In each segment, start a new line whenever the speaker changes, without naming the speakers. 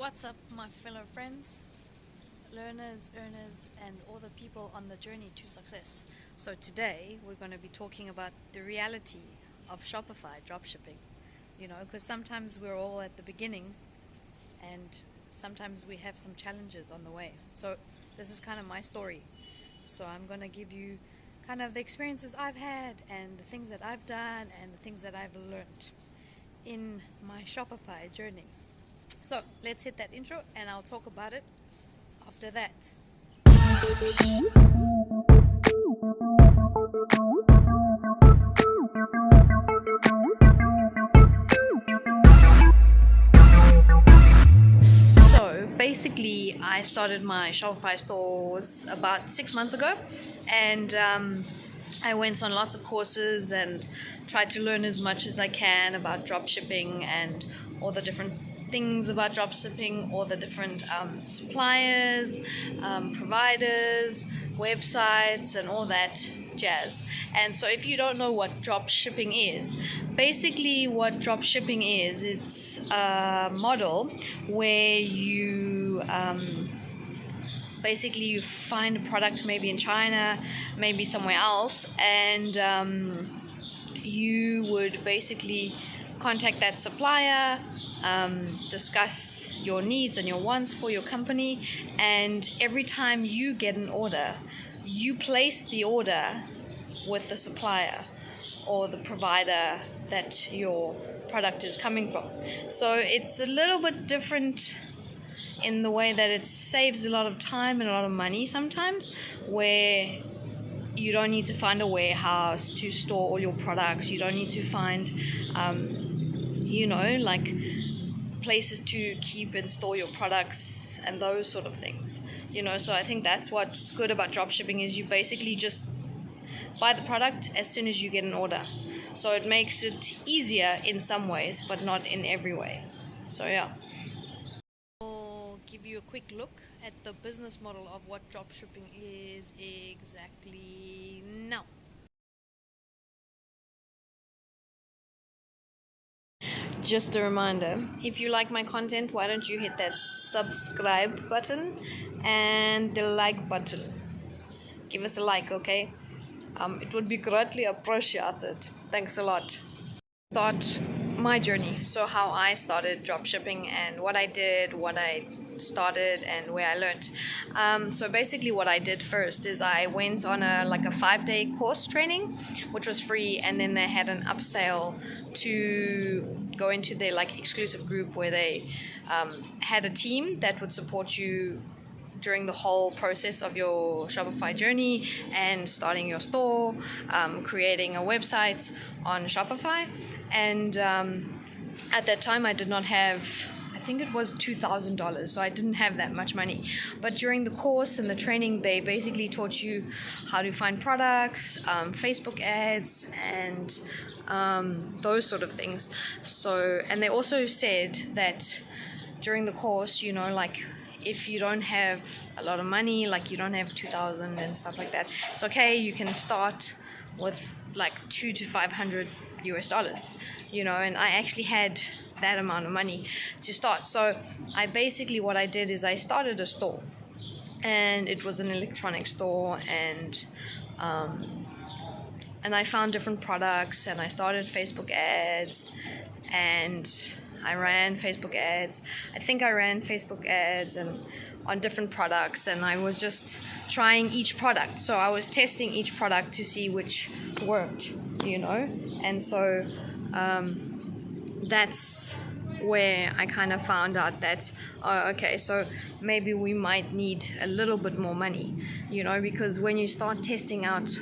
What's up, my fellow friends, learners, earners, and all the people on the journey to success? So today we're going to be talking about the reality of Shopify dropshipping. Because sometimes we're all at the beginning and sometimes we have some challenges on the way. So this is kind of my story. So I'm going to give you kind of the experiences I've had and the things that I've done and the things that I've learned in my Shopify journey. So let's hit that intro and I'll talk about it after that. So basically I started my Shopify stores about 6 months ago, and I went on lots of courses and tried to learn as much as I can about dropshipping and all the different things about dropshipping, all the different suppliers, providers, websites, and all that jazz. And so if you don't know what dropshipping is, basically what dropshipping is, it's a model where you basically you find a product maybe in China, maybe somewhere else, and you would basically contact that supplier, discuss your needs and your wants for your company, and every time you get an order, you place the order with the supplier or the provider that your product is coming from. So it's a little bit different in the way that it saves a lot of time and a lot of money sometimes, where you don't need to find a warehouse to store all your products. You don't need to find like places to keep and store your products and those sort of things. So I think that's what's good about dropshipping, is you basically just buy the product as soon as you get an order. So it makes it easier in some ways, but not in every way. So yeah. I'll give you a quick look at the business model of what dropshipping is exactly now. Just a reminder, if you like my content, why don't you hit that subscribe button and the like button. Give us a like, okay? It would be greatly appreciated. Thanks a lot. Start my journey. So how I started dropshipping and what I did, what I started and where I learned. So basically what I did first is I went on a 5-day course training, which was free, and then they had an upsell to go into their exclusive group where they had a team that would support you during the whole process of your Shopify journey and starting your store, creating a website on Shopify. And at that time I did not have, I think it was $2,000, so I didn't have that much money. But during the course and the training, they basically taught you how to find products, Facebook ads, and those sort of things. So, and they also said that during the course, if you don't have a lot of money, you don't have 2,000 and stuff like that, it's okay. You can start with $200 to $500 US, and I actually had that amount of money to start. So what I did is I started a store, and it was an electronic store, and I found different products, and I started Facebook ads, and I ran Facebook ads. I think I ran Facebook ads and on different products, and I was just trying each product. So I was testing each product to see which worked, and so that's where I kind of found out that, okay, so maybe we might need a little bit more money, because when you start testing out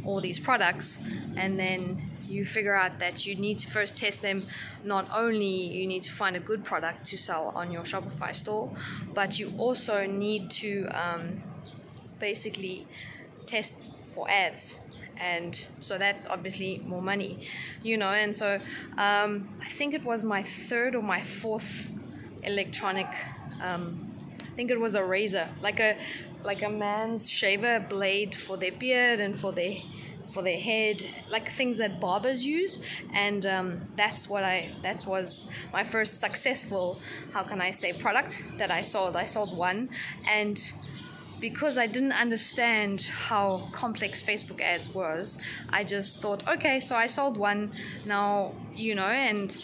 all these products and then you figure out that you need to first test them, not only you need to find a good product to sell on your Shopify store, but you also need to basically test for ads. And so that's obviously more money, and so I think it was my third or my fourth electronic, I think it was a razor, like a man's shaver blade for their beard and for their for their head, like things that barbers use. And that was my first successful, how can I say, product that I sold. I sold one, and because I didn't understand how complex Facebook ads was, I just thought, okay, so I sold one now, and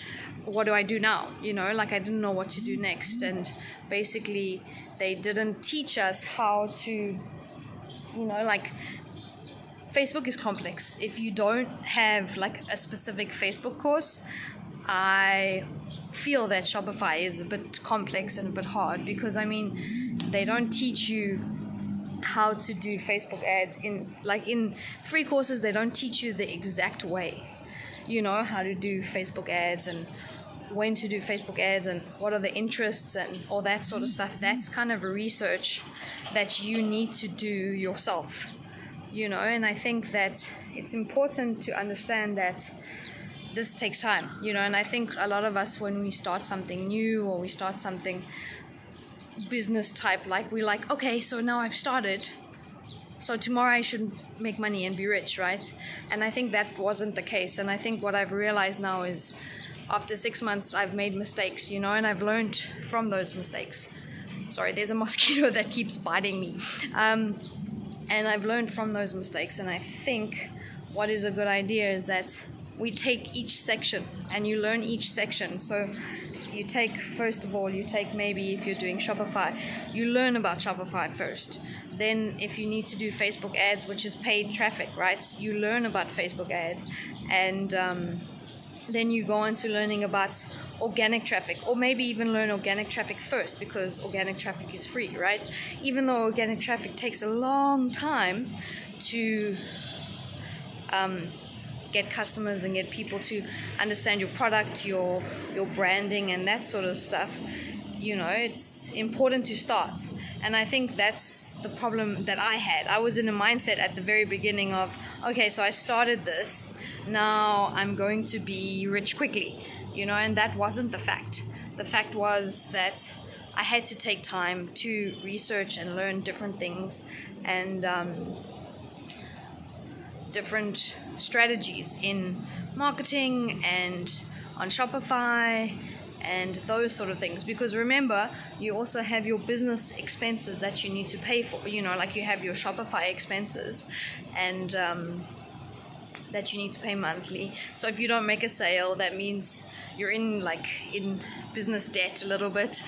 what do I do now? Like I didn't know what to do next. And basically they didn't teach us how to, like, Facebook is complex. If you don't have like a specific Facebook course, I feel that Shopify is a bit complex and a bit hard, because they don't teach you how to do Facebook ads in free courses. They don't teach you the exact way, how to do Facebook ads and when to do Facebook ads and what are the interests and all that sort of stuff. That's kind of a research that you need to do yourself, and I think that it's important to understand that this takes time, and I think a lot of us, when we start something new or we start something business type, like we're like, okay, so now I've started, so tomorrow I should make money and be rich, right? And I think that wasn't the case. And I think what I've realized now is, after 6 months, I've made mistakes, and I've learned from those mistakes. Sorry, there's a mosquito that keeps biting me. And I've learned from those mistakes. And I think what is a good idea is that we take each section and you learn each section. So you take, first of all, maybe if you're doing Shopify, you learn about Shopify first. Then if you need to do Facebook ads, which is paid traffic, right? You learn about Facebook ads, and then you go on to learning about organic traffic, or maybe even learn organic traffic first, because organic traffic is free, right? Even though organic traffic takes a long time to get customers and get people to understand your product, your branding and that sort of stuff, it's important to start. And I think that's the problem that I had. I was in a mindset at the very beginning of, okay, so I started this, now I'm going to be rich quickly, and that wasn't the fact. The fact was that I had to take time to research and learn different things and different strategies in marketing and on Shopify and those sort of things. Because remember, you also have your business expenses that you need to pay for, like you have your Shopify expenses and that you need to pay monthly. So if you don't make a sale, that means you're in business debt a little bit,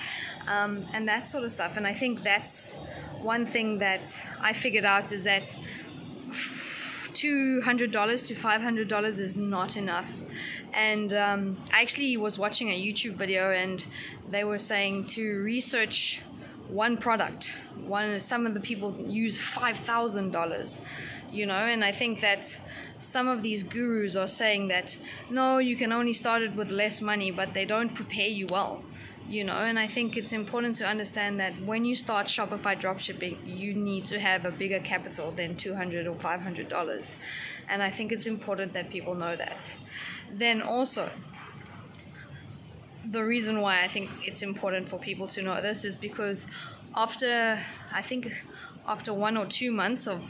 and that sort of stuff. And I think that's one thing that I figured out, is that $200 to $500 is not enough. And I actually was watching a YouTube video, and they were saying to research one product. Some of the people use $5,000, and I think that some of these gurus are saying that no, you can only start it with less money, but they don't prepare you well. And I think it's important to understand that when you start Shopify dropshipping, you need to have a bigger capital than $200 or $500. And I think it's important that people know that. Then also, the reason why I think it's important for people to know this is because after 1 or 2 months of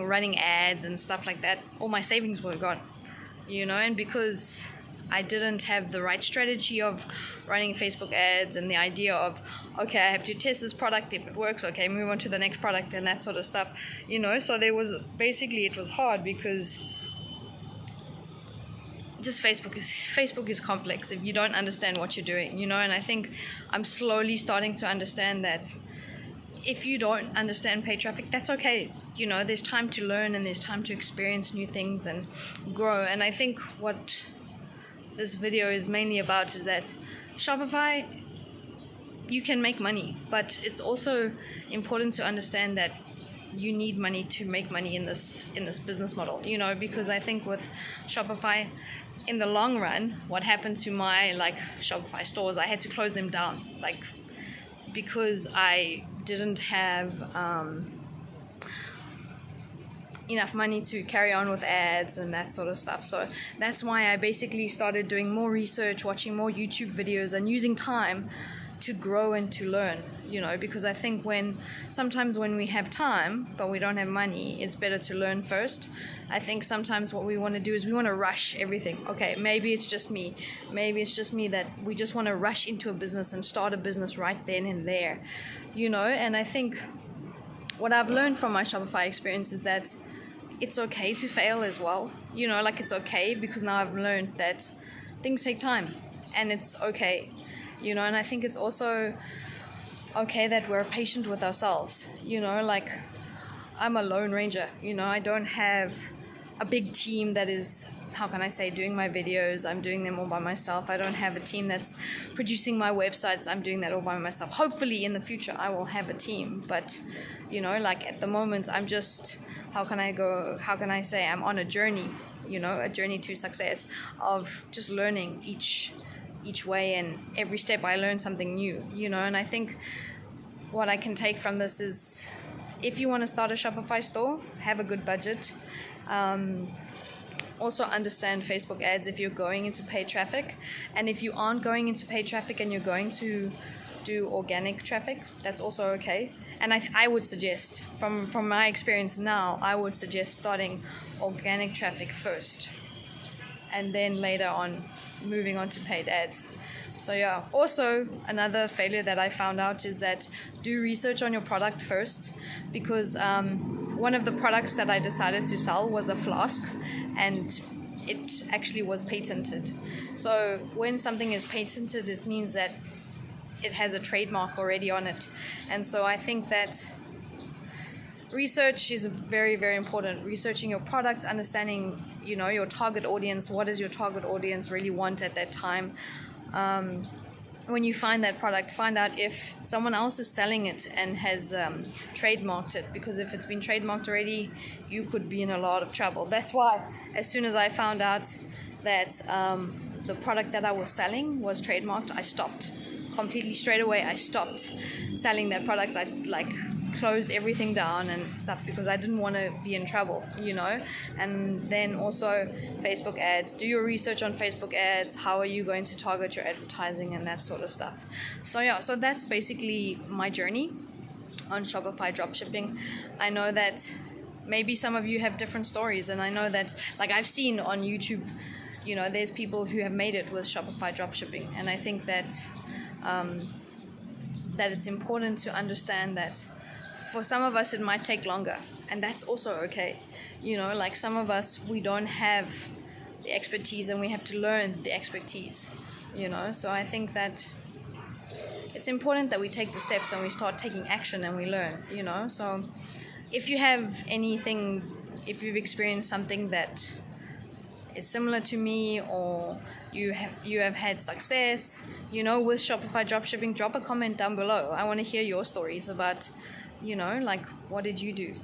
running ads and stuff like that, all my savings were gone, and because I didn't have the right strategy of running Facebook ads and the idea of, okay, I have to test this product, if it works, okay, move on to the next product and that sort of stuff, so it was hard, because just Facebook is complex if you don't understand what you're doing, and I think I'm slowly starting to understand that if you don't understand paid traffic, that's okay. There's time to learn and there's time to experience new things and grow. And I think what this video is mainly about is that Shopify, you can make money, but it's also important to understand that you need money to make money in this business model, because I think with Shopify, in the long run, what happened to my Shopify stores, I had to close them down, because I didn't have enough money to carry on with ads and that sort of stuff. So that's why I basically started doing more research, watching more YouTube videos, and using time to grow and to learn, because I think sometimes when we have time but we don't have money, it's better to learn first. I think sometimes what we want to do is we want to rush everything. Okay, maybe it's just me that we just want to rush into a business and start a business right then and there, and I think what I've learned from my Shopify experience is that it's okay to fail as well. It's okay, because now I've learned that things take time and it's okay, and I think it's also okay that we're patient with ourselves. I'm a lone ranger, I don't have a big team that is, how can I say, doing my videos. I'm doing them all by myself. I don't have a team that's producing my websites. I'm doing that all by myself. Hopefully in the future I will have a team, but at the moment I'm just, how can I say, I'm on a journey, a journey to success of just learning each way, and every step I learn something new, and I think what I can take from this is, if you want to start a Shopify store, have a good budget. Also understand Facebook ads if you're going into paid traffic, and if you aren't going into paid traffic and you're going to do organic traffic, that's also okay. And I would suggest, from my experience now, I would suggest starting organic traffic first and then later on moving on to paid ads. So yeah, also another failure that I found out is that do research on your product first, because one of the products that I decided to sell was a flask, and it actually was patented. So when something is patented, it means that it has a trademark already on it. And so I think that research is very, very important. Researching your product, understanding, your target audience. What does your target audience really want at that time? When you find that product, find out if someone else is selling it and has trademarked it, because if it's been trademarked already, you could be in a lot of trouble. That's why as soon as I found out that the product that I was selling was trademarked, I stopped completely straight away. I stopped selling that product. I closed everything down and stuff, because I didn't want to be in trouble, And then also Facebook ads. Do your research on Facebook ads. How are you going to target your advertising and that sort of stuff? So yeah, so that's basically my journey on Shopify dropshipping. I know that maybe some of you have different stories, and I know that, I've seen on YouTube, there's people who have made it with Shopify dropshipping, and I think that that it's important to understand that for some of us it might take longer, and that's also okay. Some of us, we don't have the expertise and we have to learn the expertise, so I think that it's important that we take the steps and we start taking action and we learn, so if you have anything, if you've experienced something that is similar to me, or you have had success, with Shopify dropshipping, drop a comment down below. I want to hear your stories about, what did you do?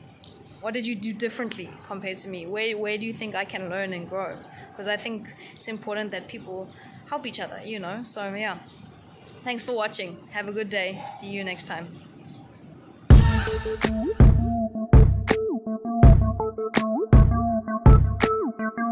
What did you do differently compared to me? Where do you think I can learn and grow? Because I think it's important that people help each other, So yeah, thanks for watching. Have a good day. See you next time.